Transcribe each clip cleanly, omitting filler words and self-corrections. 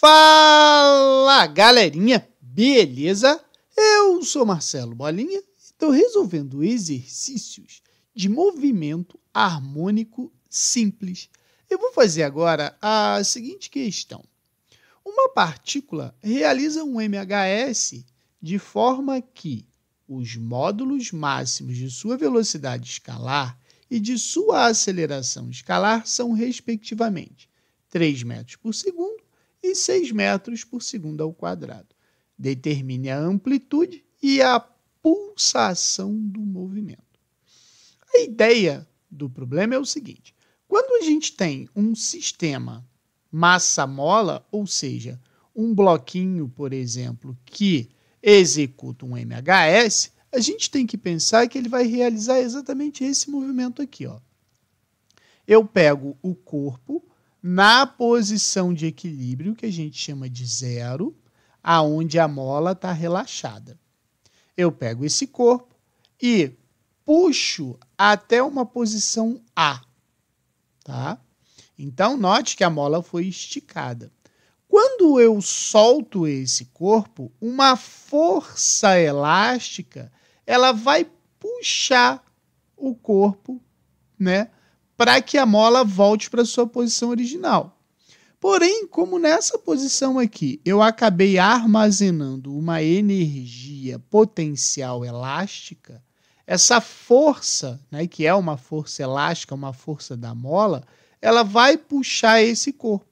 Fala, galerinha, beleza? Eu sou Marcelo Bolinha e estou resolvendo exercícios de movimento harmônico simples. Eu vou fazer agora a seguinte questão. Uma partícula realiza um MHS de forma que os módulos máximos de sua velocidade escalar e de sua aceleração escalar são, respectivamente, 3 metros por segundo e 6 metros por segundo ao quadrado. Determine a amplitude e a pulsação do movimento. A ideia do problema é o seguinte: quando a gente tem um sistema massa-mola, ou seja, um bloquinho, por exemplo, que executa um MHS, a gente tem que pensar que ele vai realizar exatamente esse movimento aqui, ó. Eu pego o corpo na posição de equilíbrio, que a gente chama de zero, aonde a mola está relaxada. Eu pego esse corpo e puxo até uma posição A, tá? Então, note que a mola foi esticada. Quando eu solto esse corpo, uma força elástica, ela vai puxar o corpo, né, para que a mola volte para sua posição original. Porém, como nessa posição aqui eu acabei armazenando uma energia potencial elástica, essa força, né, que é uma força elástica, uma força da mola, ela vai puxar esse corpo.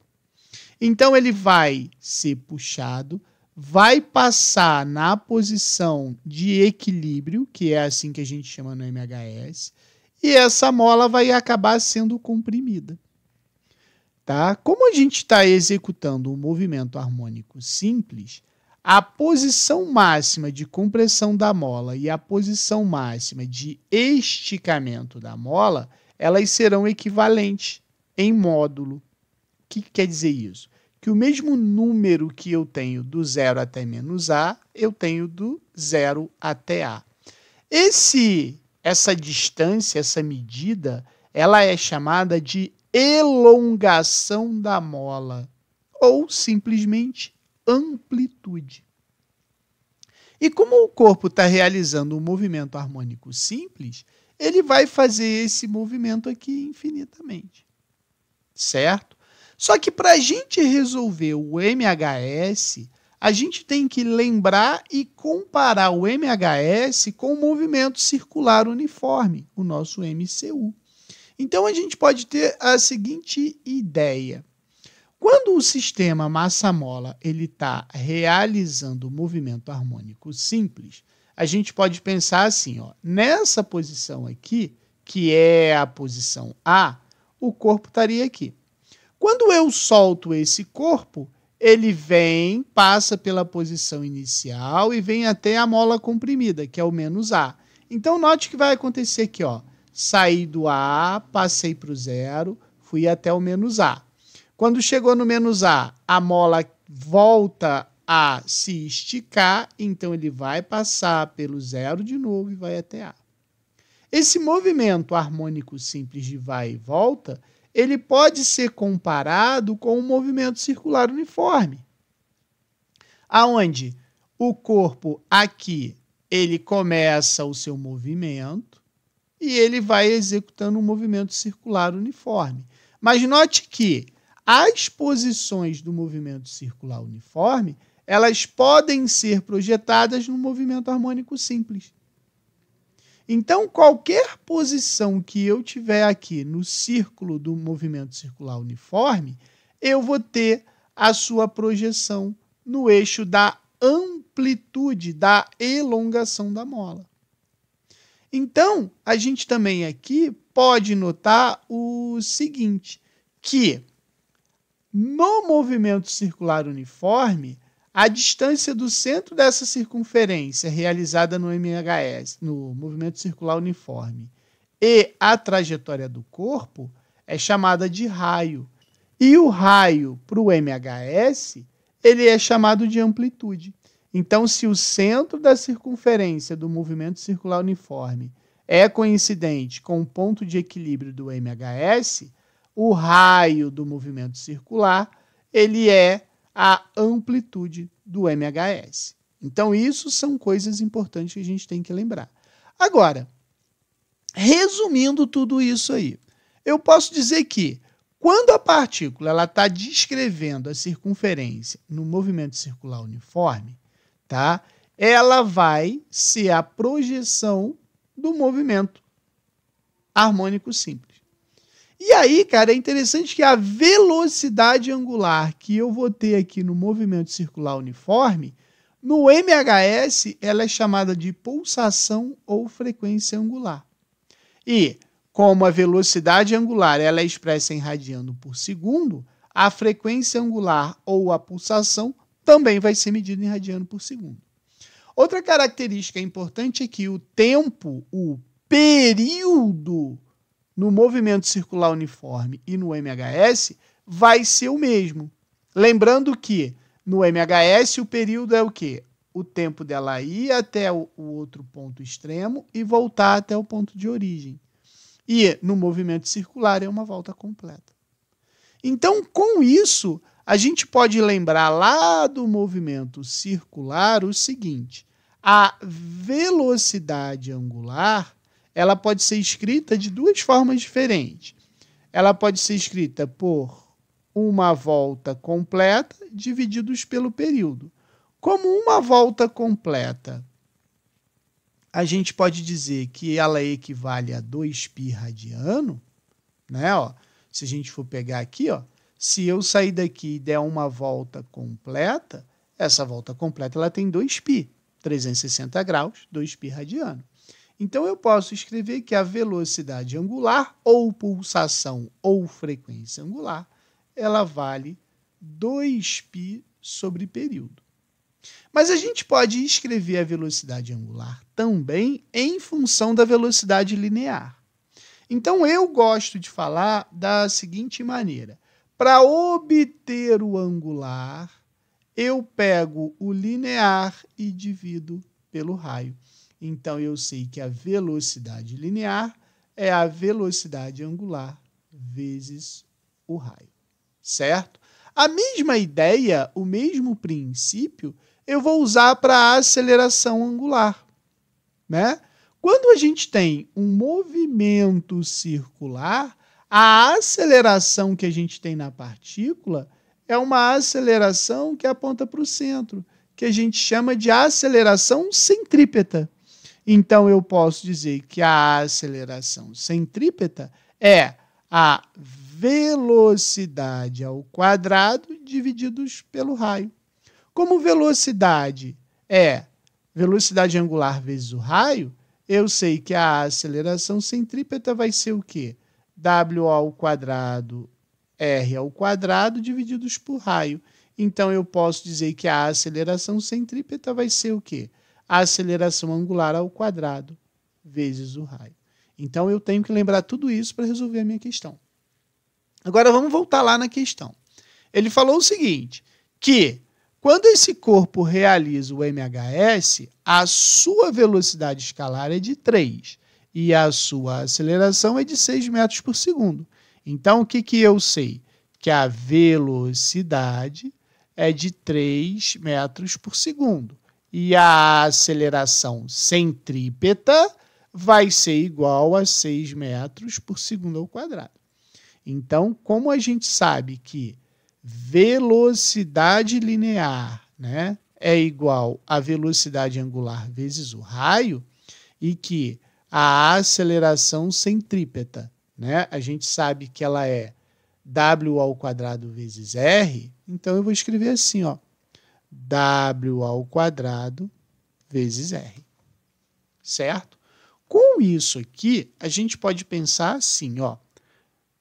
Então, ele vai ser puxado, vai passar na posição de equilíbrio, que é assim que a gente chama no MHS, e essa mola vai acabar sendo comprimida. Tá? Como a gente está executando um movimento harmônico simples, a posição máxima de compressão da mola e a posição máxima de esticamento da mola, elas serão equivalentes em módulo. O que quer dizer isso? Que o mesmo número que eu tenho do 0 até menos A, eu tenho do 0 até A. Essa distância, essa medida, ela é chamada de elongação da mola, ou simplesmente amplitude. E como o corpo está realizando um movimento harmônico simples, ele vai fazer esse movimento aqui infinitamente, certo? Só que para a gente resolver o MHS, a gente tem que lembrar e comparar o MHS com o movimento circular uniforme, o nosso MCU. Então, a gente pode ter a seguinte ideia. Quando o sistema massa-mola está realizando o movimento harmônico simples, a gente pode pensar assim, ó, nessa posição aqui, que é a posição A, o corpo estaria aqui. Quando eu solto esse corpo, ele vem, passa pela posição inicial e vem até a mola comprimida, que é o menos A. Então, note o que vai acontecer aqui, ó. Saí do A, passei para o zero, fui até o menos A. Quando chegou no menos A, a mola volta a se esticar, então ele vai passar pelo zero de novo e vai até A. Esse movimento harmônico simples de vai e volta, ele pode ser comparado com um movimento circular uniforme, aonde o corpo aqui, ele começa o seu movimento e ele vai executando um movimento circular uniforme. Mas note que as posições do movimento circular uniforme, elas podem ser projetadas no movimento harmônico simples. Então, qualquer posição que eu tiver aqui no círculo do movimento circular uniforme, eu vou ter a sua projeção no eixo da amplitude, da elongação da mola. Então, a gente também aqui pode notar o seguinte, que no movimento circular uniforme, a distância do centro dessa circunferência realizada no MHS, no movimento circular uniforme, e a trajetória do corpo é chamada de raio. E o raio para o MHS, ele é chamado de amplitude. Então, se o centro da circunferência do movimento circular uniforme é coincidente com o ponto de equilíbrio do MHS, o raio do movimento circular, ele é a amplitude do MHS. Então, isso são coisas importantes que a gente tem que lembrar. Agora, resumindo tudo isso aí, eu posso dizer que quando a partícula está descrevendo a circunferência no movimento circular uniforme, tá? Ela vai ser a projeção do movimento harmônico simples. E aí, cara, é interessante que a velocidade angular que eu vou ter aqui no movimento circular uniforme, no MHS, ela é chamada de pulsação ou frequência angular. E, como a velocidade angular ela é expressa em radiano por segundo, a frequência angular ou a pulsação também vai ser medida em radiano por segundo. Outra característica importante é que o tempo, o período no movimento circular uniforme e no MHS vai ser o mesmo. Lembrando que no MHS o período é o quê? O tempo dela ir até o outro ponto extremo e voltar até o ponto de origem. E no movimento circular é uma volta completa. Então, com isso, a gente pode lembrar lá do movimento circular o seguinte: a velocidade angular ela pode ser escrita de duas formas diferentes. Ela pode ser escrita por uma volta completa divididos pelo período. Como uma volta completa, a gente pode dizer que ela equivale a 2π radiano, né? Ó, se a gente for pegar aqui, ó, se eu sair daqui e der uma volta completa, essa volta completa ela tem 2π, 360 graus, 2π radiano. Então, eu posso escrever que a velocidade angular, ou pulsação, ou frequência angular, ela vale 2π sobre período. Mas a gente pode escrever a velocidade angular também em função da velocidade linear. Então, eu gosto de falar da seguinte maneira. Para obter o angular, eu pego o linear e divido pelo raio. Então, eu sei que a velocidade linear é a velocidade angular vezes o raio, certo? A mesma ideia, o mesmo princípio, eu vou usar para a aceleração angular, né? Quando a gente tem um movimento circular, a aceleração que a gente tem na partícula é uma aceleração que aponta para o centro, que a gente chama de aceleração centrípeta. Então, eu posso dizer que a aceleração centrípeta é a velocidade ao quadrado divididos pelo raio. Como velocidade é velocidade angular vezes o raio, eu sei que a aceleração centrípeta vai ser o quê? W ao quadrado, R ao quadrado divididos por raio. Então, eu posso dizer que a aceleração centrípeta vai ser o quê? A aceleração angular ao quadrado vezes o raio. Então, eu tenho que lembrar tudo isso para resolver a minha questão. Agora, vamos voltar lá na questão. Ele falou o seguinte, que quando esse corpo realiza o MHS, a sua velocidade escalar é de 3 e a sua aceleração é de 6 metros por segundo. Então, o que eu sei? Que a velocidade é de 3 metros por segundo. E a aceleração centrípeta vai ser igual a 6 metros por segundo ao quadrado. Então, como a gente sabe que velocidade linear, né, é igual a velocidade angular vezes o raio, e que a aceleração centrípeta, né, a gente sabe que ela é W ao quadrado vezes R, então eu vou escrever assim, ó, W ao quadrado vezes R, certo? Com isso aqui, a gente pode pensar assim, ó,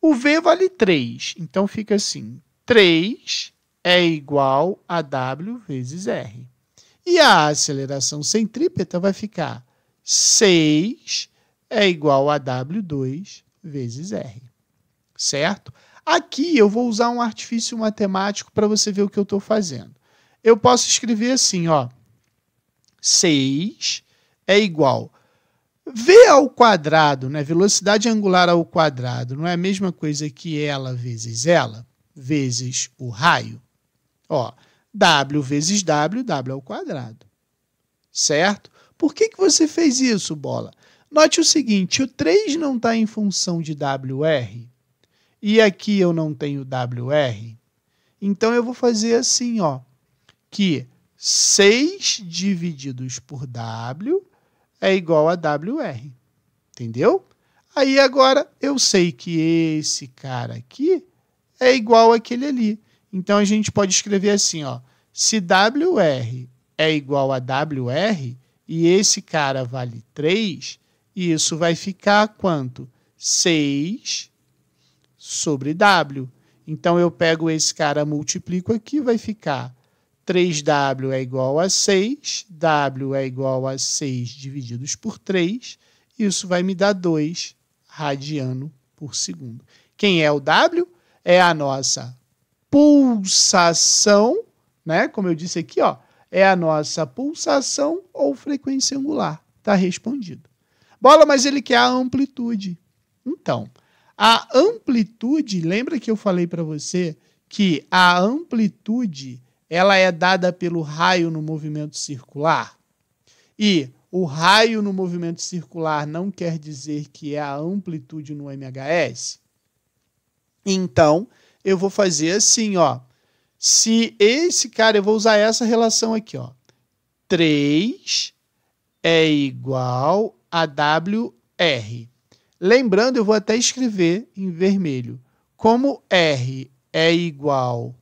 o V vale 3, então fica assim, 3 é igual a W vezes R. E a aceleração centrípeta vai ficar 6 é igual a W2 vezes R, certo? Aqui eu vou usar um artifício matemático para você ver o que eu estou fazendo. Eu posso escrever assim, ó, 6 é igual V ao quadrado, né? Velocidade angular ao quadrado, não é a mesma coisa que ela vezes o raio? Ó, W vezes W, W ao quadrado. Certo? Por que você fez isso, bola? Note o seguinte, o 3 não está em função de WR, e aqui eu não tenho WR, então eu vou fazer assim, ó, que 6 divididos por W é igual a WR, entendeu? Aí agora eu sei que esse cara aqui é igual àquele ali. Então a gente pode escrever assim, ó, se WR é igual a WR e esse cara vale 3, isso vai ficar quanto? 6 sobre W. Então eu pego esse cara, multiplico aqui, vai ficar 3W é igual a 6, W é igual a 6 divididos por 3, isso vai me dar 2 radiano por segundo. Quem é o W? É a nossa pulsação, né? Como eu disse aqui, ó, é a nossa pulsação ou frequência angular. Está respondido. Bola, mas ele quer a amplitude. Então, a amplitude, lembra que eu falei para você que a amplitude ela é dada pelo raio no movimento circular? E o raio no movimento circular não quer dizer que é a amplitude no MHS? Então, eu vou fazer assim, ó. Se esse cara, eu vou usar essa relação aqui, ó. 3 é igual a WR. Lembrando, eu vou até escrever em vermelho. Como R é igual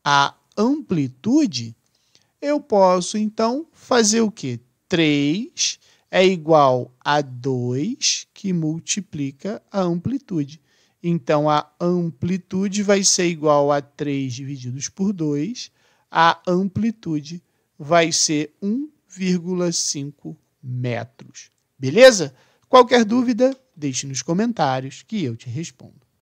a amplitude, eu posso, então, fazer o quê? 3 é igual a 2, que multiplica a amplitude. Então, a amplitude vai ser igual a 3 divididos por 2. A amplitude vai ser 1,5 metros. Beleza? Qualquer dúvida, deixe nos comentários que eu te respondo.